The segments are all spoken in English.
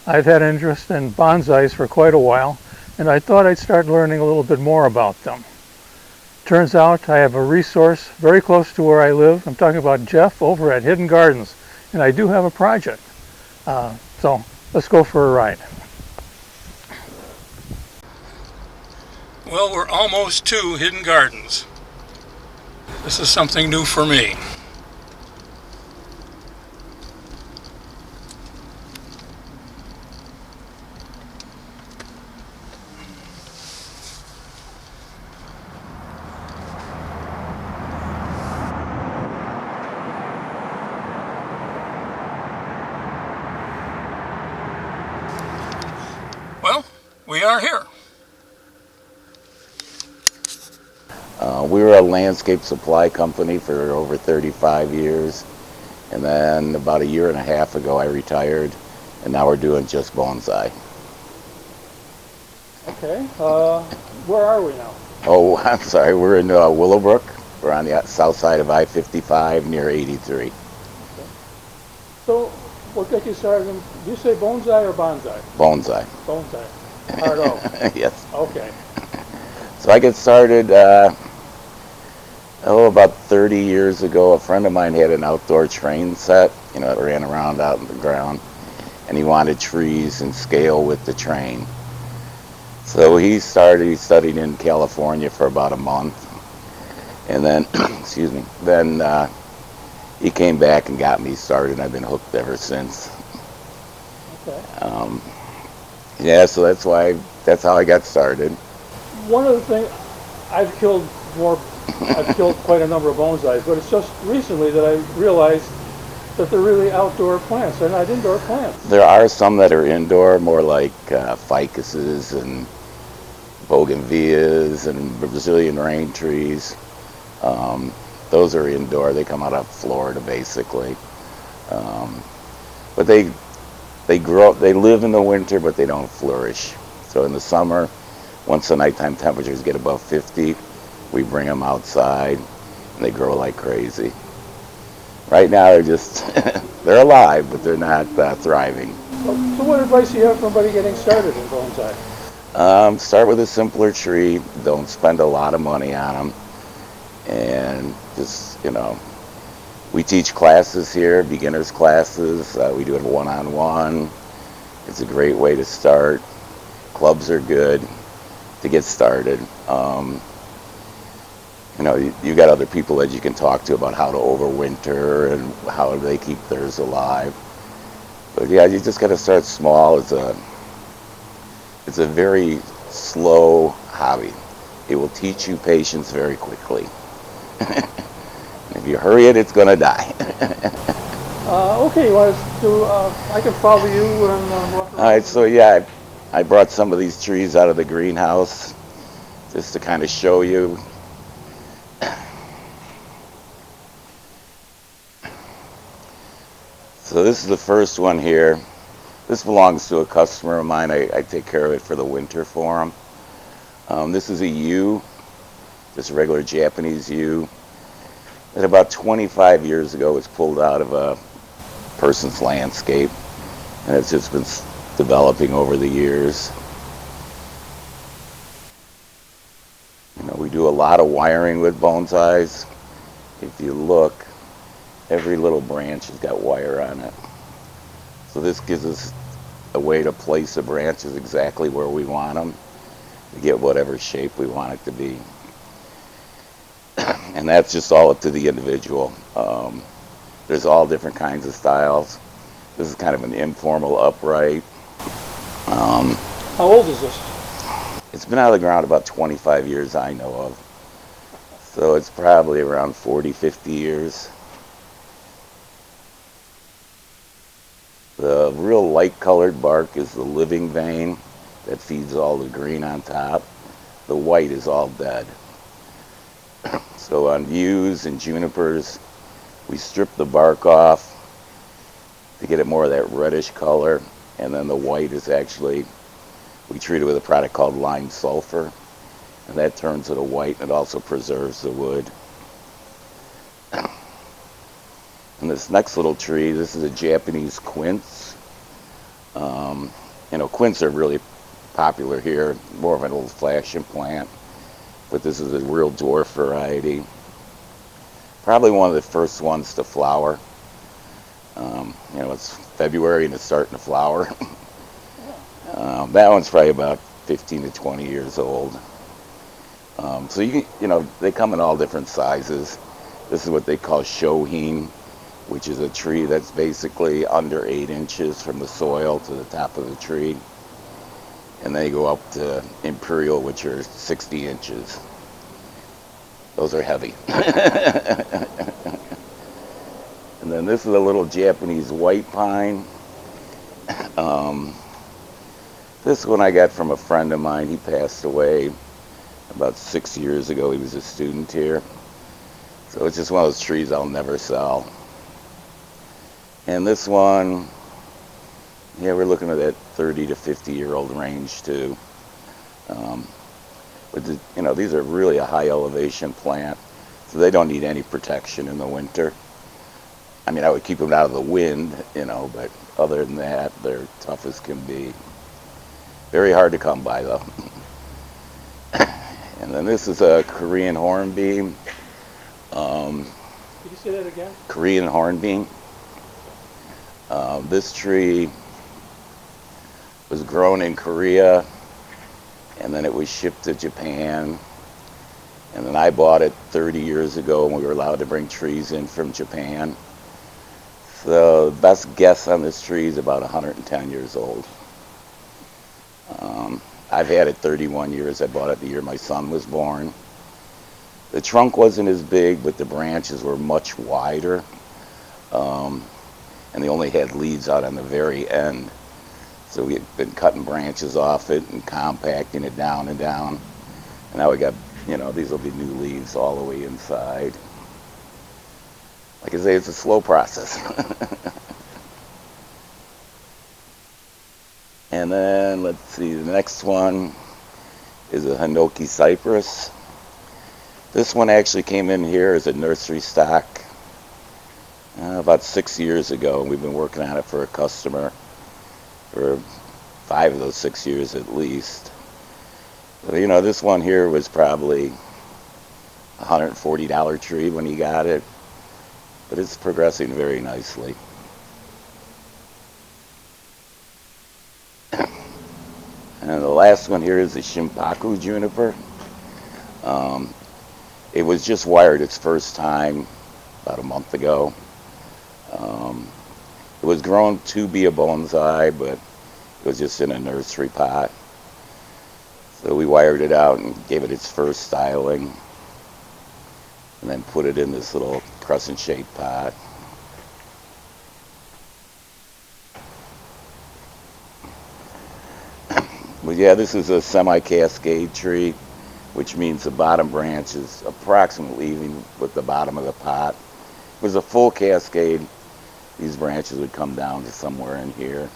I've had interest in bonsais for quite a while, and I thought I'd start learning a little bit more about them. Turns out I have a resource very close to where I live. I'm talking about Jeff over at Hidden Gardens, and I do have a project. So let's go for a ride. Well, we're almost to Hidden Gardens. This is something new for me. Well, we are here. We were a landscape supply company for over 35 years, and then about a year and a half ago I retired, and now we're doing just bonsai. Okay, where are we now? Oh, I'm sorry, we're in Willowbrook. We're on the south side of I-55 near 83. So, what got you started? Do you say bonsai or bonsai? Bonsai. Bonsai. Hard O. Yes. Okay. So I get started, about 30 years ago. A friend of mine had an outdoor train set, it ran around out in the ground, and he wanted trees and scale with the train. So he studied in California for about a month, and then, excuse me, then he came back and got me started, and I've been hooked ever since. Okay. Yeah, so that's how I got started. One of the things, I've killed quite a number of bonsais, but it's just recently that I realized that they're really outdoor plants. They're not indoor plants. There are some that are indoor, more like ficuses and bougainvilleas and Brazilian rain trees. Those are indoor. They come out of Florida, basically. But they grow. They live in the winter, but they don't flourish. So in the summer, once the nighttime temperatures get above 50, we bring them outside, and they grow like crazy. Right now, they're just they're alive, but they're not thriving. So what advice do you have for somebody getting started in bonsai? Start with a simpler tree. Don't spend a lot of money on them, and just we teach classes here, beginners classes. We do it one-on-one. It's a great way to start. Clubs are good to get started. You got other people that you can talk to about how to overwinter and how they keep theirs alive. But yeah, you just got to start small. It's a very slow hobby. It will teach you patience very quickly. If you hurry it, it's going to die. Okay, you want us to, I can follow you when I'm walking All right, so yeah, I brought some of these trees out of the greenhouse just to kind of show you. So this is the first one here. This belongs to a customer of mine. I take care of it for the winter for him. This is a yew, just a regular Japanese yew, that about 25 years ago was pulled out of a person's landscape, and it's just been developing over the years. We do a lot of wiring with bonsais. If you look, every little branch has got wire on it. So this gives us a way to place the branches exactly where we want them to get whatever shape we want it to be. And that's just all up to the individual. There's all different kinds of styles. This is kind of an informal upright. How old is this? It's been out of the ground about 25 years I know of. So it's probably around 40, 50 years. The real light colored bark is the living vein that feeds all the green on top. The white is all dead. So on yews and junipers, we strip the bark off to get it more of that reddish color, and then the white is actually, we treat it with a product called lime sulfur, and that turns it to white, and it also preserves the wood. And this next little tree, this is a Japanese quince. Um, quints are really popular here, more of an old-fashioned plant, but this is a real dwarf variety. Probably one of the first ones to flower. It's February and it's starting to flower. That one's probably about 15 to 20 years old. So they come in all different sizes. This is what they call shohin, which is a tree that's basically under 8 inches from the soil to the top of the tree. And they go up to imperial, which are 60 inches. Those are heavy. And then this is a little Japanese white pine. Um, this one I got from a friend of mine. He passed away about 6 years ago. He was a student here. So it's just one of those trees I'll never sell. And this one, yeah, we're looking at that 30 to 50-year-old range too. But these are really a high elevation plant, so they don't need any protection in the winter. I mean, I would keep them out of the wind, but other than that, they're tough as can be. Very hard to come by, though. And then this is a Korean hornbeam. Could you say that again? Korean hornbeam. This tree was grown in Korea, and then it was shipped to Japan. And then I bought it 30 years ago, and we were allowed to bring trees in from Japan. So the best guess on this tree is about 110 years old. I've had it 31 years. I bought it the year my son was born. The trunk wasn't as big, but the branches were much wider. And they only had leaves out on the very end. So we had been cutting branches off it and compacting it down and down. And now we got, these will be new leaves all the way inside. Like I say, it's a slow process. And then, let's see, the next one is a Hinoki cypress. This one actually came in here as a nursery stock about 6 years ago. We've been working on it for a customer for 5 of those 6 years at least. So, this one here was probably a $140 tree when he got it, but it's progressing very nicely. And the last one here is the Shimpaku juniper. It was just wired its first time about a month ago. It was grown to be a bonsai, but it was just in a nursery pot. So we wired it out and gave it its first styling, and then put it in this little crescent-shaped pot. But yeah, this is a semi-cascade tree, which means the bottom branch is approximately even with the bottom of the pot. If it was a full cascade, these branches would come down to somewhere in here.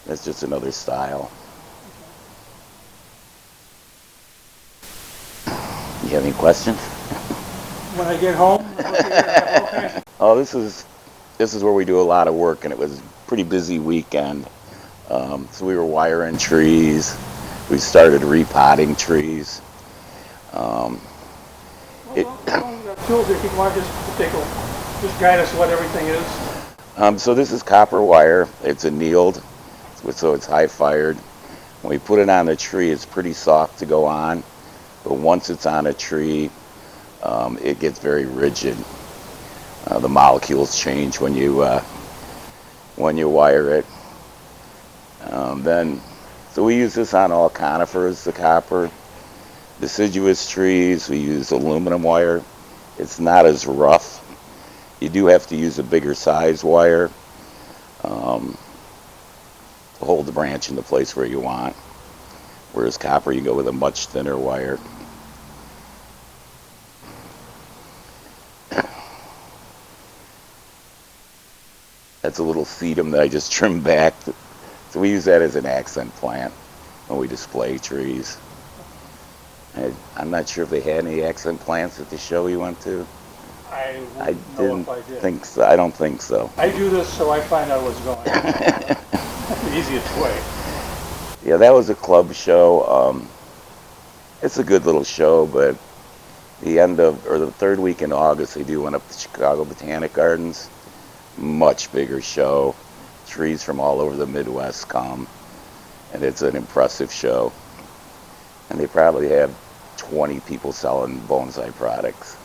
That's just another style. You have any questions? When I get home, I have all kinds of... Oh, this is where we do a lot of work, and it was a pretty busy weekend. So we were wiring trees. We started repotting trees. Tools, if you want just guide us what everything is. So this is copper wire. It's annealed, so it's high fired. When we put it on the tree, it's pretty soft to go on, but once it's on a tree, it gets very rigid. The molecules change when you wire it. So we use this on all conifers, the copper. Deciduous trees, we use aluminum wire. It's not as rough. You do have to use a bigger size wire to hold the branch in the place where you want. Whereas copper, you go with a much thinner wire. That's a little sedum that I just trimmed back. So we use that as an accent plant when we display trees. I'm not sure if they had any accent plants at the show you went to. I I wouldn't know didn't if I did. think so. I don't think so. I do this so I find out what's going on. That's the easiest way. Yeah, that was a club show. It's a good little show, but the third week in August, they do one up at the Chicago Botanic Gardens. Much bigger show. Trees from all over the Midwest come, and it's an impressive show. And they probably have 20 people selling bonsai products.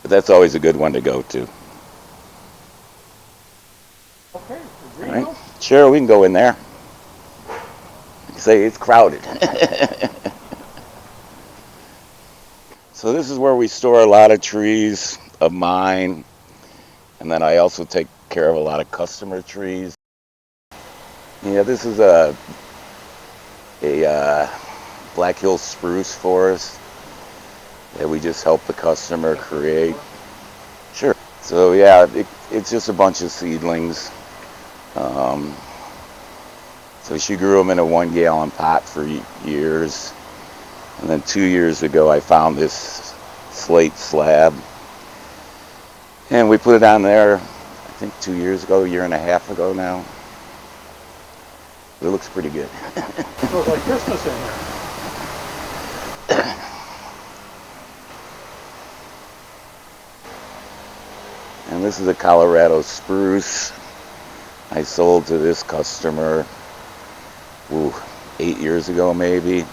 But that's always a good one to go to. Okay, All right. Sure, we can go in there. Say it's crowded. So this is where we store a lot of trees of mine, and then I also take care of a lot of customer trees. Yeah, this is a Black Hill spruce forest that we just help the customer create. Sure. So yeah, it's just a bunch of seedlings. So she grew them in a 1-gallon pot for years. And then 2 years ago, I found this slate slab. And we put it on there, I think 2 years ago, a year and a half ago now. It looks pretty good. It looks like Christmas in here. And this is a Colorado spruce I sold to this customer 8 years ago maybe.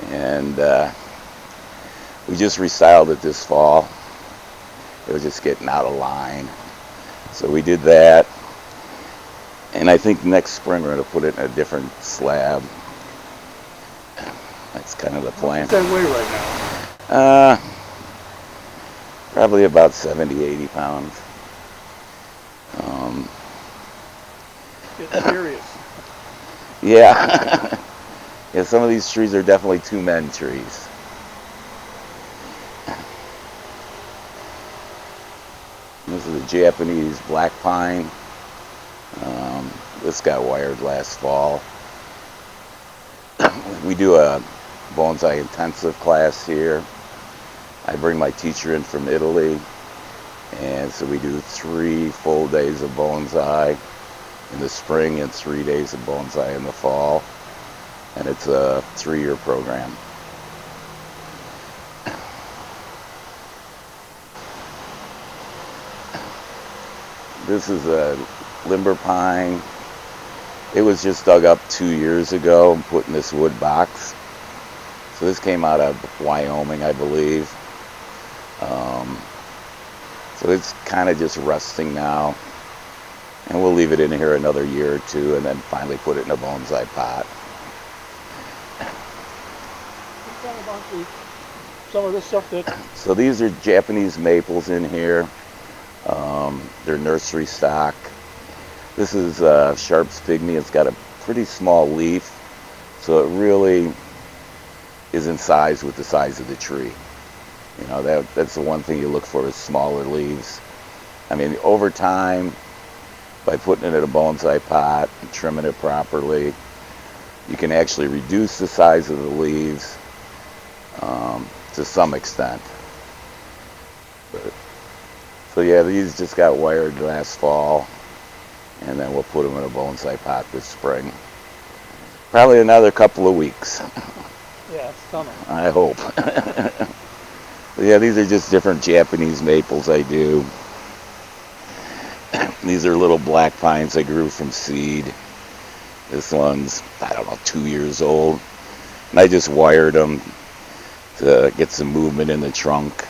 And we just restyled it this fall. It was just getting out of line. So we did that. And I think next spring we're going to put it in a different slab. That's kind of the plan. What's that weigh right now? Probably about 70, 80 pounds. It's serious. Yeah. Yeah, some of these trees are definitely two-men trees. This is a Japanese black pine. This got wired last fall. We do a bonsai intensive class here. I bring my teacher in from Italy, and so we do 3 full days of bonsai in the spring and 3 days of bonsai in the fall, and it's a 3-year program. This is a limber pine. It was just dug up 2 years ago and put in this wood box. So this came out of Wyoming, I believe. So it's kind of just rusting now. And we'll leave it in here another year or 2 and then finally put it in a bonsai pot. Tell me about some of this stuff that... So these are Japanese maples in here. They're nursery stock. This is Sharp's pygmy. It's got a pretty small leaf, so it really is in size with the size of the tree. You know, that's the one thing you look for is smaller leaves. I mean, over time, by putting it in a bonsai pot and trimming it properly, you can actually reduce the size of the leaves to some extent. So yeah, these just got wired last fall, and then we'll put them in a bonsai pot this spring. Probably another couple of weeks. Yeah, it's coming. I hope. Yeah, these are just different Japanese maples I do. These are little black pines I grew from seed. This one's, I don't know, 2 years old. And I just wired them to get some movement in the trunk.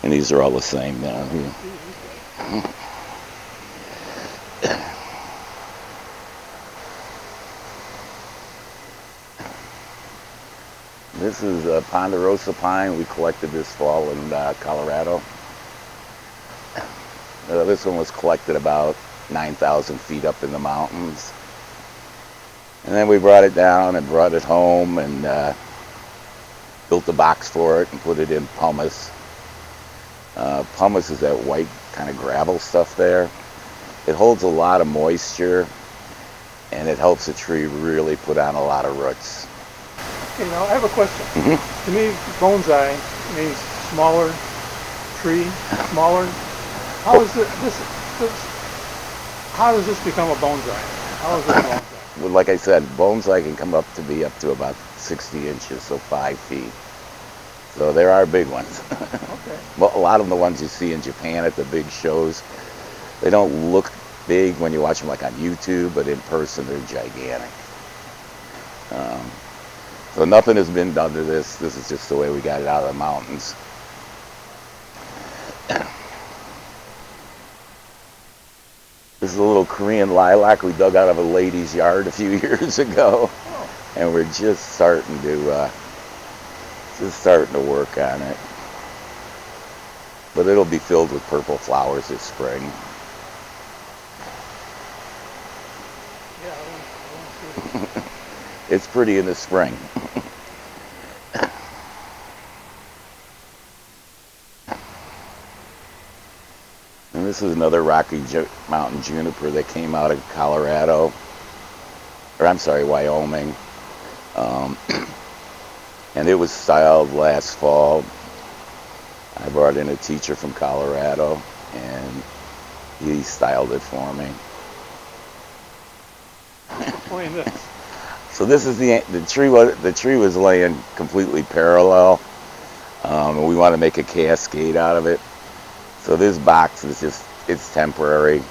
And these are all the same now. This is a ponderosa pine we collected this fall in Colorado. This one was collected about 9,000 feet up in the mountains. And then we brought it down and brought it home and built a box for it and put it in pumice. Pumice is that white kind of gravel stuff there. It holds a lot of moisture and it helps the tree really put on a lot of roots. Okay, now I have a question. Mm-hmm. To me, bonsai means smaller, tree, smaller. How is how does this become a bonsai? How is it a bonsai? Well, like I said, bonsai can come up to about 60 inches, so 5 feet. So there are big ones. Okay. Well, a lot of the ones you see in Japan at the big shows, they don't look big when you watch them like on YouTube, but in person they're gigantic. Um, so nothing has been done to this. This is just the way we got it out of the mountains. This is a little Korean lilac we dug out of a lady's yard a few years ago, and we're just starting to work on it. But it'll be filled with purple flowers this spring. Yeah, I want to see it. It's pretty in the spring. And this is another Rocky Mountain juniper that came out of Colorado, or I'm sorry, Wyoming. And it was styled last fall. I brought in a teacher from Colorado, and he styled it for me. Explain this. So this is the tree was laying completely parallel, and we want to make a cascade out of it. So this box is it's temporary.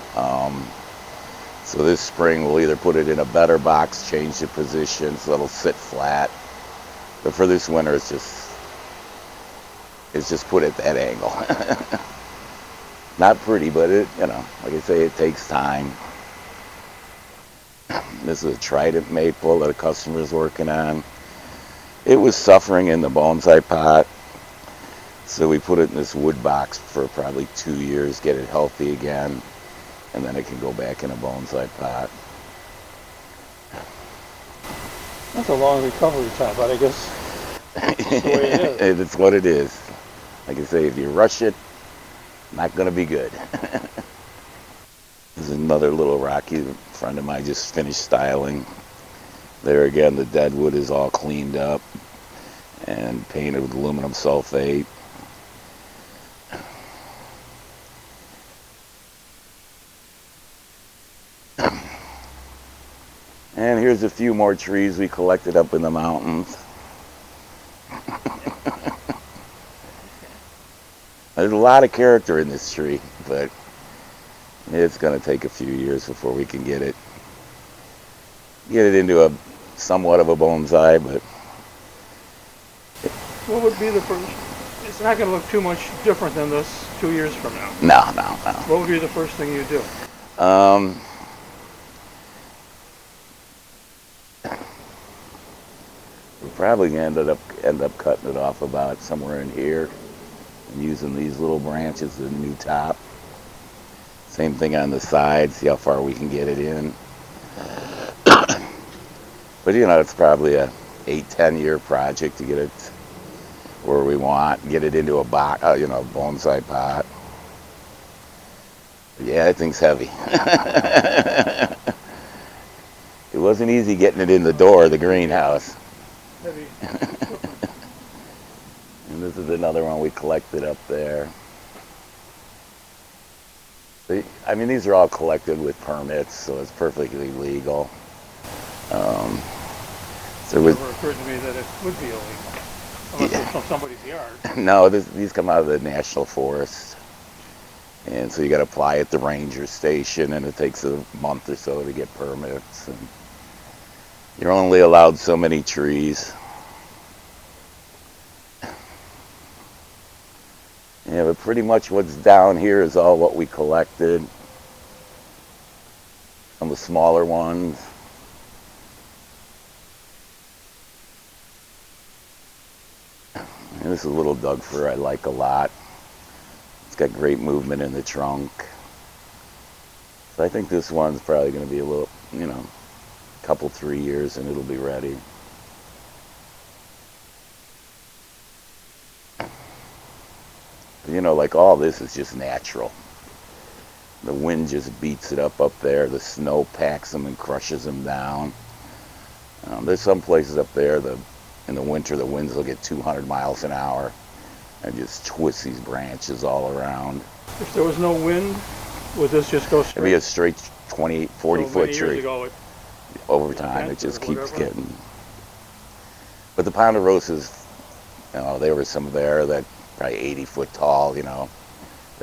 So this spring we'll either put it in a better box, change the position so it'll sit flat. But for this winter, it's just put at that angle. Not pretty, but like I say, it takes time. This is a trident maple that a customer's working on. It was suffering in the bonsai pot, so we put it in this wood box for probably 2 years, get it healthy again, and then it can go back in a bonsai pot. That's a long recovery time, but I guess that's the way it is. It's what it is. Like I say, if you rush it, not going to be good. There's another little rocky a friend of mine just finished styling. There again, the dead wood is all cleaned up and painted with aluminum sulfate. And here's a few more trees we collected up in the mountains. There's a lot of character in this tree, but it's going to take a few years before we can get it into a somewhat of a bonsai. But What would be the first? It's not going to look too much different than this 2 years from now. no. What would be the first thing you do? We're probably going to end up cutting it off about somewhere in here and using these little branches as a new top. Same thing on the side, see how far we can get it in. But it's probably a 8-10 year project to get it where we want, get it into a box, bonsai pot. But yeah, that thing's heavy. It wasn't easy getting it in the door of the greenhouse. Heavy. And this is another one we collected up there. These are all collected with permits, so it's perfectly legal. It never occurred to me that it would be illegal, unless it's from somebody's yard. No, these come out of the national forest, and so you got to apply at the ranger station, and it takes a month or so to get permits. And you're only allowed so many trees. Yeah, but pretty much what's down here is all what we collected. Some of the smaller ones. And this is a little Doug fir I like a lot. It's got great movement in the trunk. So I think this one's probably going to be a little, couple 3 years and it'll be ready. Like all this is just natural. The wind just beats it up there. The snow packs them and crushes them down. There's some places up there, in the winter, the winds will get 200 miles an hour. and just twist these branches all around. If there was no wind, would this just go It'd be a straight? straight 28, 40 So foot many years tree. ago, Over it time, it bent or just keeps whatever. getting. But the ponderosas, they were some there that probably 80 foot tall, that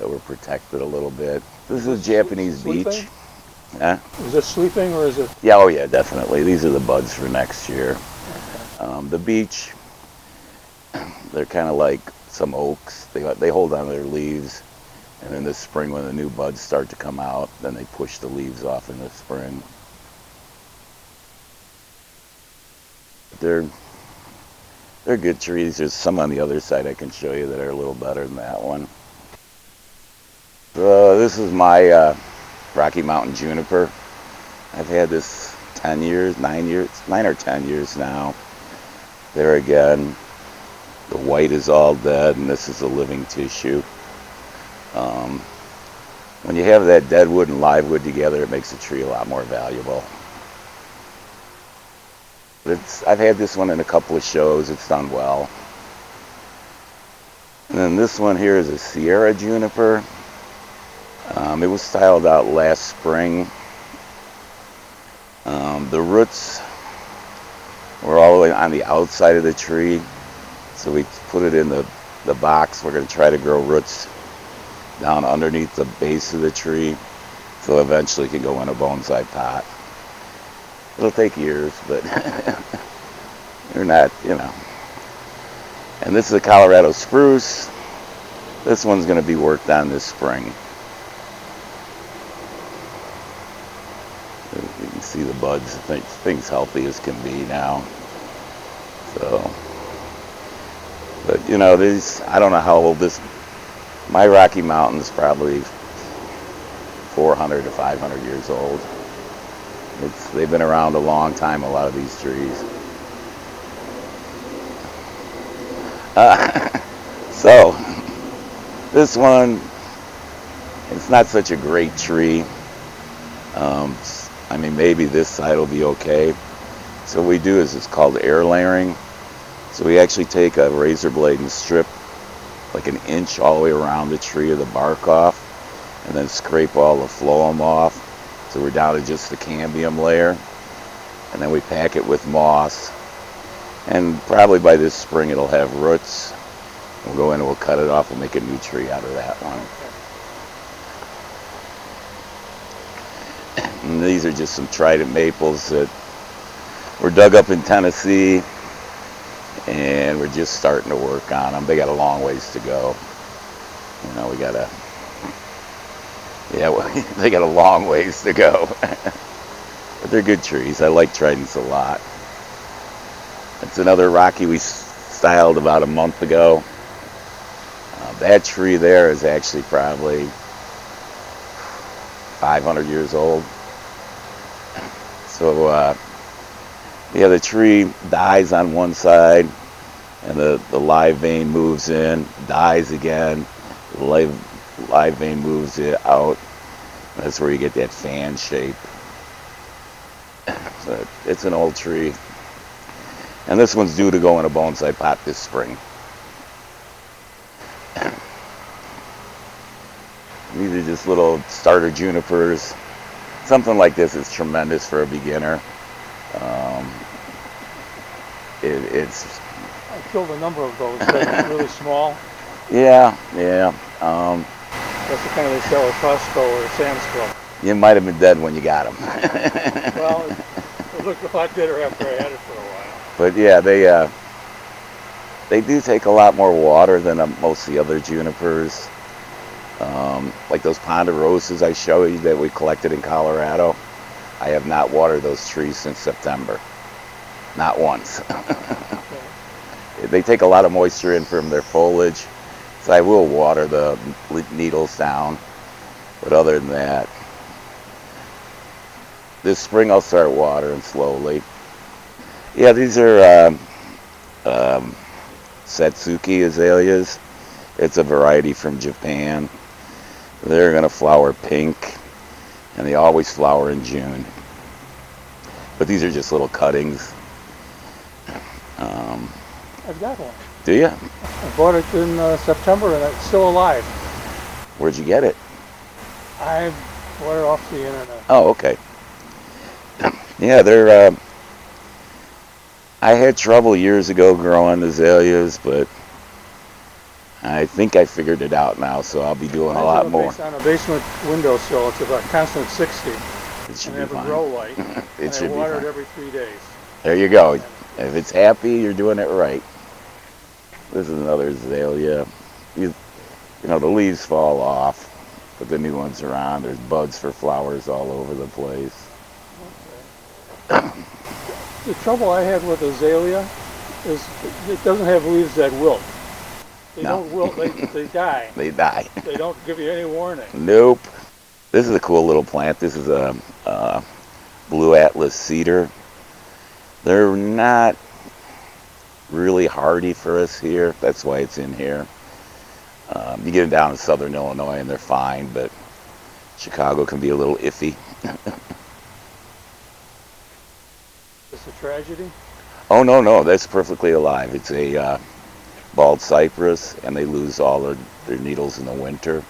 were protected a little bit. This is Japanese Sleeping? beech. Huh? Is this sleeping or is it? Yeah, oh yeah, definitely. These are the buds for next year. The beech, they're kind of like some oaks. They hold on to their leaves, and in the spring when the new buds start to come out, then they push the leaves off in the spring. They're good trees. There's some on the other side I can show you that are a little better than that one. So this is my Rocky Mountain juniper. I've had this 9 or 10 years now. There again, the white is all dead, and this is a living tissue. When you have that dead wood and live wood together, it makes the tree a lot more valuable. I've had this one in a couple of shows. It's done well. And then this one here is a Sierra juniper. It was styled out last spring. The roots were all the way on the outside of the tree, so we put it in the box. We're going to try to grow roots down underneath the base of the tree, so eventually it can go in a bonsai pot. It'll take years, but you're not, And this is a Colorado spruce. This one's going to be worked on this spring. You can see the buds. Things healthy as can be now. So, but I don't know how old my Rocky Mountain's probably 400 to 500 years old. They've been around a long time, a lot of these trees. So, this one, it's not such a great tree. Maybe this side will be okay. So what we do is it's called air layering. So we actually take a razor blade and strip like an inch all the way around the tree of the bark off, and then scrape all the phloem off. So we're down to just the cambium layer. And then we pack it with moss. And probably by this spring it'll have roots. We'll go in and we'll cut it off and make a new tree out of that one. And these are just some trident maples that were dug up in Tennessee, and we're just starting to work on them. They got a long ways to go. They got a long ways to go. But they're good trees. I like tridents a lot. It's another Rocky we styled about a month ago. That tree there is actually probably 500 years old. So, the tree dies on one side, and the live vein moves in, dies again, the live vein moves it out. That's where you get that fan shape. So it's an old tree. And this one's due to go in a bonsai pot this spring. These are just little starter junipers. Something like this is tremendous for a beginner. It's. I killed a number of those. They're really small. Yeah. That's the kind they sell at Costco or Sam's Club. You might have been dead when you got them. Well, it looked a lot better after I had it for a while. But yeah, they do take a lot more water than most of the other junipers. Like those ponderosas I showed you that we collected in Colorado. I have not watered those trees since September. Not once. They take a lot of moisture in from their foliage, so I will water the needles down. But other than that, this spring I'll start watering slowly. Yeah, these are Satsuki azaleas. It's a variety from Japan. They're going to flower pink, and they always flower in June. But these are just little cuttings. I've got one. Do you? I bought it in September and it's still alive. Where'd you get it? I bought it off the internet. Oh, okay. Yeah, they're. I had trouble years ago growing azaleas, but I think I figured it out now, so I'll be doing a Mine's lot more. on a basement windowsill. It's about constant 60, It should and I be have a fine. grow light, It and I should be water it fine. every 3 days. There you go. And If it's happy, you're doing it right. This is another azalea. The leaves fall off, but the new ones are on. There's buds for flowers all over the place. the trouble I had with azalea is it doesn't have leaves that wilt. They No. don't wilt, they die. They die. They don't give you any warning. Nope. This is a cool little plant. This is a blue atlas cedar. They're not really hardy for us here. That's why it's in here. You get them down in southern Illinois and they're fine, but Chicago can be a little iffy. It's a tragedy. Oh, no, that's perfectly alive. It's a bald cypress, and they lose all their needles in the winter,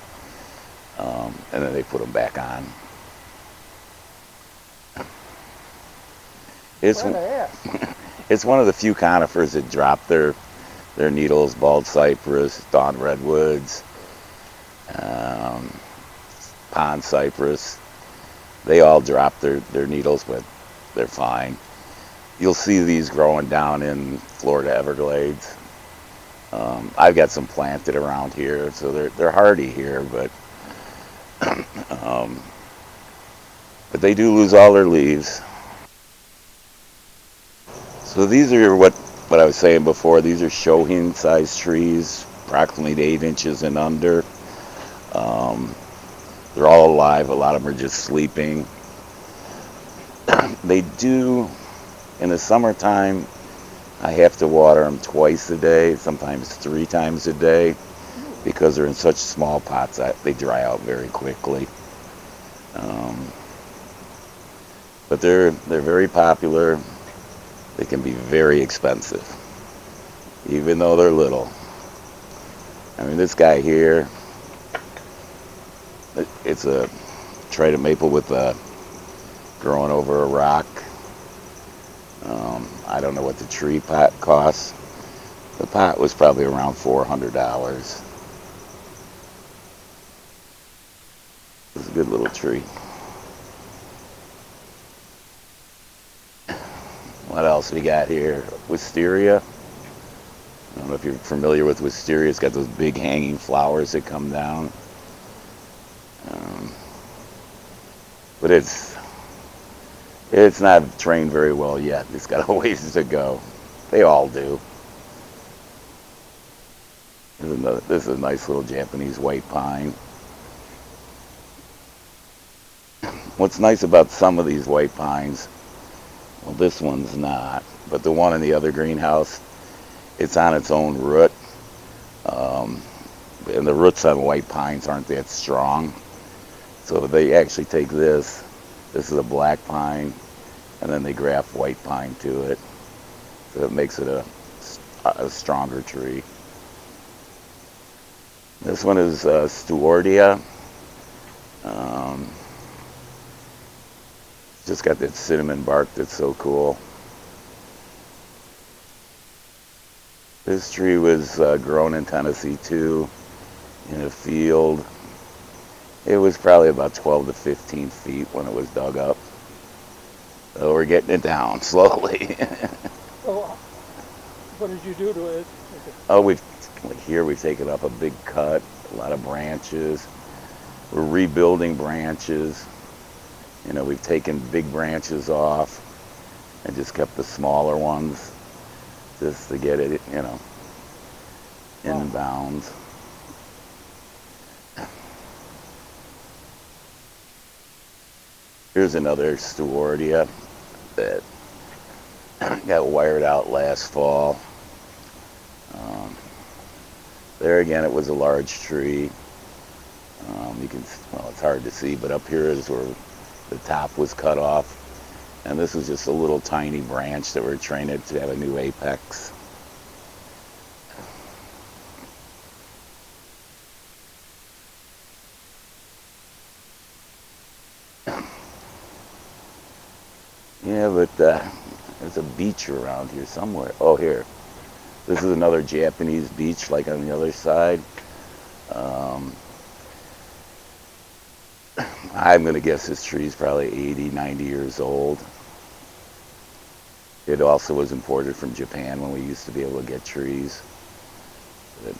and then they put them back on. It's Glad I asked. it's one of the few conifers that drop their needles. Bald cypress, dawn redwoods, um, pond cypress. They all drop their needles, but they're fine. You'll see these growing down in Florida Everglades. I've got some planted around here, so they're hardy here, but but they do lose all their leaves. So these are what I was saying before. These are Shohin-sized trees, approximately 8 inches and under. They're all alive. A lot of them are just sleeping. They do, in the summertime, I have to water them twice a day, sometimes 3 times a day, because they're in such small pots. They dry out very quickly. But they're very popular. They can be very expensive, even though they're little. I mean, this guy here, it's a trident maple with growing over a rock. I don't know what the tree pot costs. The pot was probably around $400. It's a good little tree. What else we got here? Wisteria. I don't know if you're familiar with wisteria. It's got those big hanging flowers that come down. But it's not trained very well yet. It's got a ways to go. They all do. This is a nice little Japanese white pine. What's nice about some of these white pines, well, this one's not, but the one in the other greenhouse, it's on its own root. And the roots on white pines aren't that strong. So they actually take this is a black pine, and then they graft white pine to it. So it makes it a stronger tree. This one is Stewardia. Just got that cinnamon bark that's so cool. This tree was grown in Tennessee too, in a field. It was probably about 12 to 15 feet when it was dug up. So we're getting it down slowly. So, what did you do to it? Oh, we've taken up a big cut, a lot of branches. We're rebuilding branches. We've taken big branches off and just kept the smaller ones just to get it, in bounds. Here's another Stewardia that got wired out last fall. There again, it was a large tree. It's hard to see, but up here is where the top was cut off. And this was just a little tiny branch that we're training to have a new apex. Yeah, but there's a beach around here somewhere. Oh, here. This is another Japanese beach, like on the other side. Um, I'm going to guess this tree is probably 80, 90 years old. It also was imported from Japan when we used to be able to get trees. But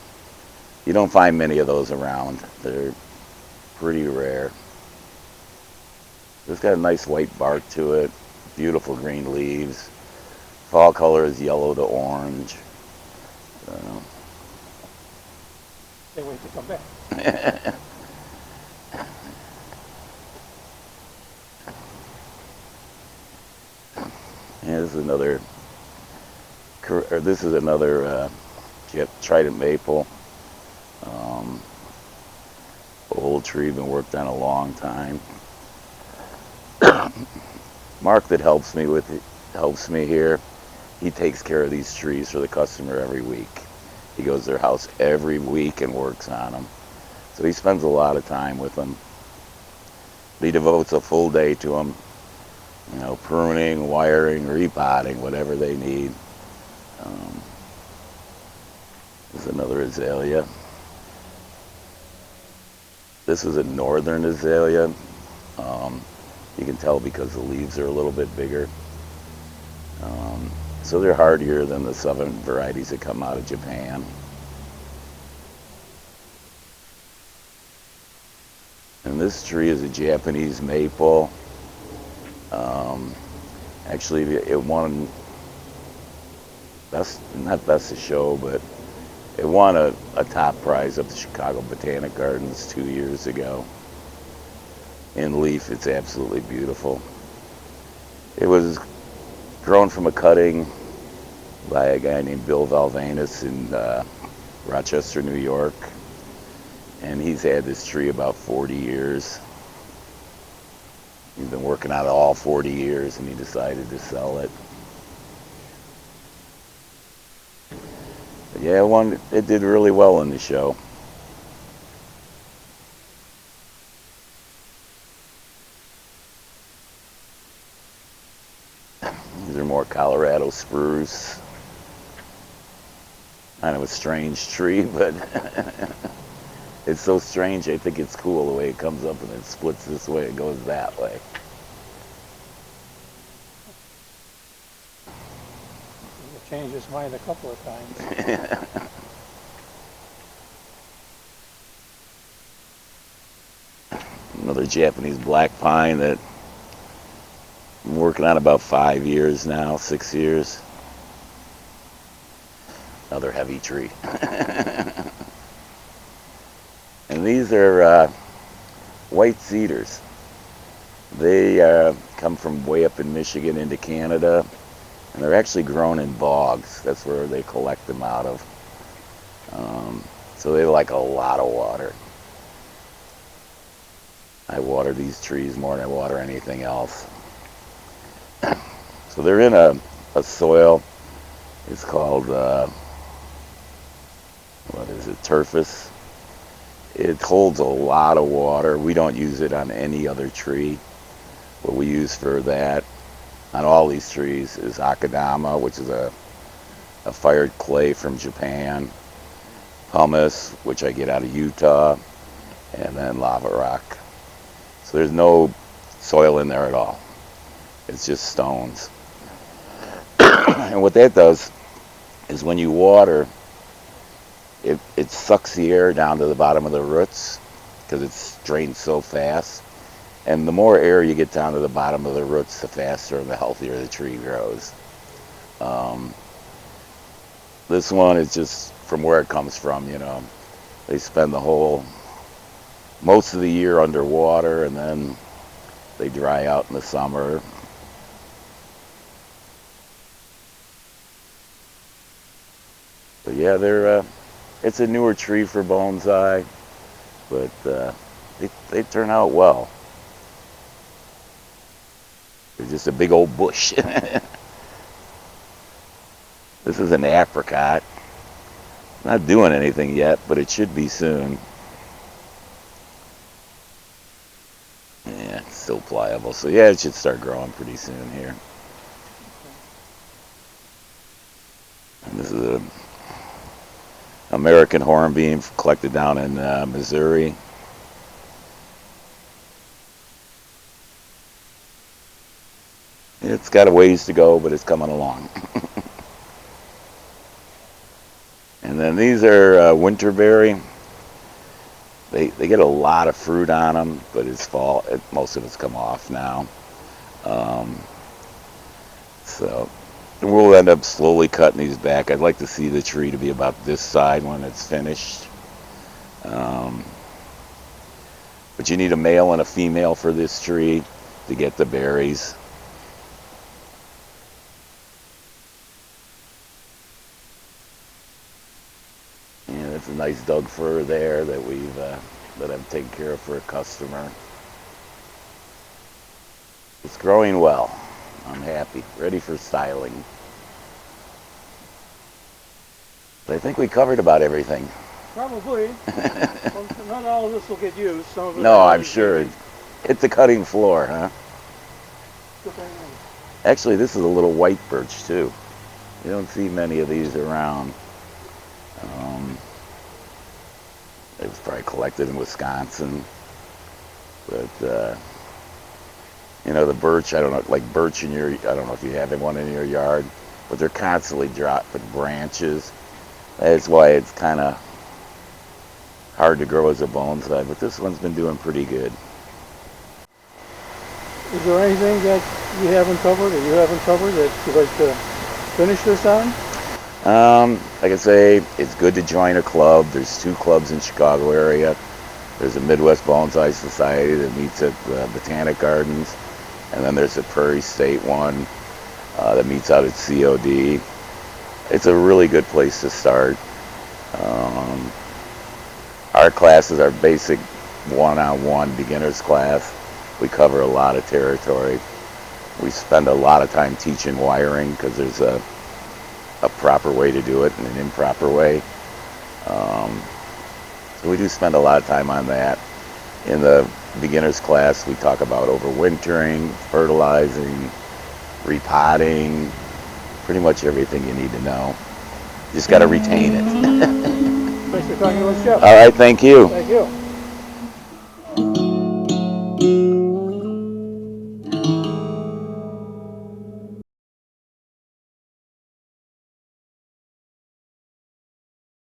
you don't find many of those around. They're pretty rare. It's got a nice white bark to it, beautiful green leaves. Fall color is yellow to orange. They wait to come back. Yeah, this is another trident maple. Um, Old tree, been worked on a long time. Mark that helps me here. He takes care of these trees for the customer every week. He goes to their house every week and works on them. So he spends a lot of time with them. He devotes a full day to them. You know, pruning, wiring, repotting, whatever they need. This is another azalea. This is a northern azalea. You can tell because the leaves are a little bit bigger. So they're hardier than the southern varieties that come out of Japan. And this tree is a Japanese maple. Actually, it won not best of show, but it won a top prize at the Chicago Botanic Gardens 2 years ago. In leaf, it's absolutely beautiful. It was grown from a cutting by a guy named Bill Valvanus in Rochester, New York. And he's had this tree about 40 years. He's been working on it all 40 years, and he decided to sell it. But yeah, it did really well in the show. These are more Colorado spruce. Kind of a strange tree, but it's so strange, I think it's cool the way it comes up and it splits this way, it goes that way. He changed his mind a couple of times. Another Japanese black pine that I'm working on about 5 years now, 6 years. Another heavy tree. And these are white cedars. They come from way up in Michigan into Canada, and they're actually grown in bogs. That's where they collect them out of. So they like a lot of water. I water these trees more than I water anything else. So they're in a soil. It's called, turfus. It holds a lot of water. We don't use it on any other tree. What we use for that on all these trees is akadama, which is a fired clay from Japan, pumice, which I get out of Utah, and then lava rock. So there's no soil in there at all. It's just stones. And what that does is when you water, it sucks the air down to the bottom of the roots because it's drained so fast. And the more air you get down to the bottom of the roots, the faster and the healthier the tree grows. This one is just from where it comes from, you know. They spend most of the year underwater, and then they dry out in the summer. But yeah, it's a newer tree for bonsai, but they turn out well. They're just a big old bush. This is an apricot. Not doing anything yet, but it should be soon. Yeah, it's still pliable. So yeah, it should start growing pretty soon here. This is a American hornbeam collected down in Missouri. It's got a ways to go, but it's coming along. And then these are winterberry. They get a lot of fruit on them, but it's fall. Most of it's come off now. So we'll end up slowly cutting these back. I'd like to see the tree to be about this side when it's finished. But you need a male and a female for this tree to get the berries. And it's a nice Doug fir there that that I've taken care of for a customer. It's growing well. I'm happy, ready for styling. But I think we covered about everything. Probably. Well, not all of this will get used. Some of it No, I'm sure. Hit the cutting floor, huh? Actually, this is a little white birch too. You don't see many of these around. It was probably collected in Wisconsin. But, you know, the birch, I don't know, like birch in your, I don't know if you have one in your yard, but they're constantly dropping branches. That's why it's kind of hard to grow as a bonsai, but this one's been doing pretty good. Is there anything that you haven't covered or you haven't covered that you'd like to finish this on? Like I say, it's good to join a club. There's 2 clubs in Chicago area. There's a Midwest Bonsai Society that meets at the Botanic Gardens, and then there's a Prairie State one that meets out at COD. It's a really good place to start. Our classes are basic one-on-one beginners class. We cover a lot of territory. We spend a lot of time teaching wiring because there's a proper way to do it and an improper way. So we do spend a lot of time on that. In the beginners class, we talk about overwintering, fertilizing, repotting, pretty much everything you need to know. You just got to retain it. Thanks for talking to us, Jeff. All right, thank you. Thank you.